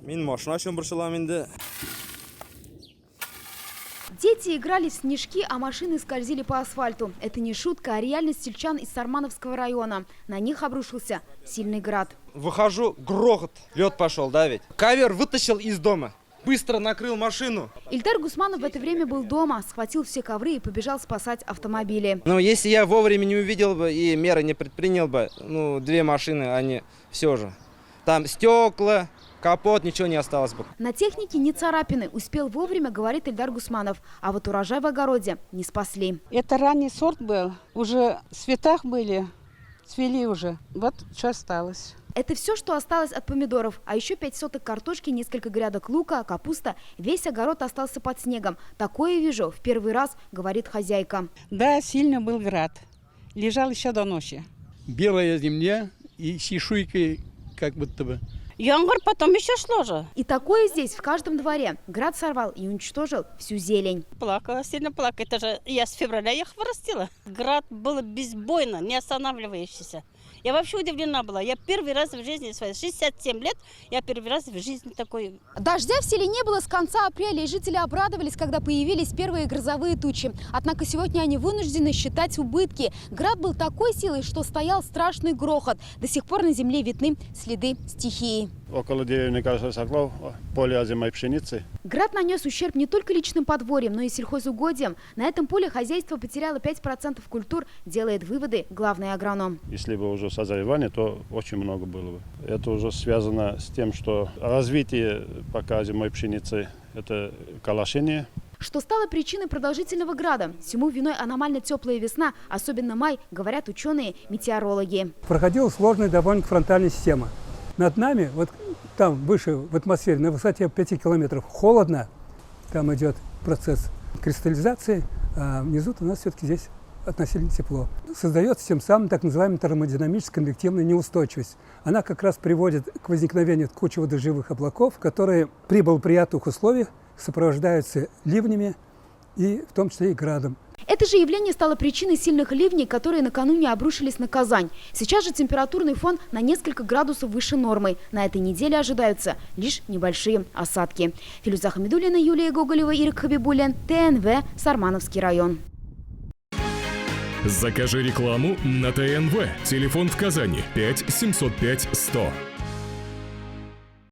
Мен машина шумбыршылам инде. Дети играли в снежки, а машины скользили по асфальту. Это не шутка, а реальность сельчан из Сармановского района. На них обрушился сильный град. Выхожу, грохот, лед пошел, да ведь. Ковер вытащил из дома, быстро накрыл машину. Ильдар Гусманов в это время был дома, схватил все ковры и побежал спасать автомобили. Ну, если я вовремя не увидел бы и меры не предпринял бы, ну, 2 машины, они все же. Там стекла, капот, ничего не осталось бы. На технике не царапины. Успел вовремя, говорит Ильдар Гусманов. А вот урожай в огороде не спасли. Это ранний сорт был. Уже в цветах были, цвели уже. Вот что осталось. Это все, что осталось от помидоров. А еще 5 соток картошки, несколько грядок лука, капуста. Весь огород остался под снегом. Такое вижу в первый раз, говорит хозяйка. Да, сильно был град. Лежал еще до ночи. Белая земля и чешуйкой как будто бы. Янгор потом еще шло же. И такое здесь в каждом дворе. Град сорвал и уничтожил всю зелень. Плакала, сильно плакала. Это же я с февраля их вырастила. Град был безбойно, не останавливающийся. Я вообще удивлена была. Я первый раз в жизни своей, 67 лет, я первый раз в жизни такой. Дождя в селе не было с конца апреля, и жители обрадовались, когда появились первые грозовые тучи. Однако сегодня они вынуждены считать убытки. Град был такой силой, что стоял страшный грохот. До сих пор на земле видны следы стихии. Около деревни Соклов, поле озимой пшеницы. Град нанес ущерб не только личным подворьям, но и сельхозугодиям. На этом поле хозяйство потеряло 5% культур, делает выводы главный агроном. Если бы уже созревание, то очень много было бы. Это уже связано с тем, что развитие пока озимой пшеницы – это колошение. Что стало причиной продолжительного града? Всему виной аномально теплая весна, особенно май, говорят ученые-метеорологи. Проходила сложная довольно фронтальная система. Над нами, вот там выше в атмосфере, на высоте 5 километров, холодно. Там идет процесс кристаллизации, а внизу у нас все-таки здесь относительно тепло. Создается тем самым так называемая термодинамическая конвективная неустойчивость. Она как раз приводит к возникновению кучи водоживых облаков, которые при благоприятных условиях сопровождаются ливнями и в том числе и градом. Это же явление стало причиной сильных ливней, которые накануне обрушились на Казань. Сейчас же температурный фон на несколько градусов выше нормы. На этой неделе ожидаются лишь небольшие осадки. Филюза Хамидуллина, Юлия Гоголева, Ирик Хабибуллин, ТНВ, Сармановский район. Закажи рекламу на ТНВ. Телефон в Казани 5 705 100.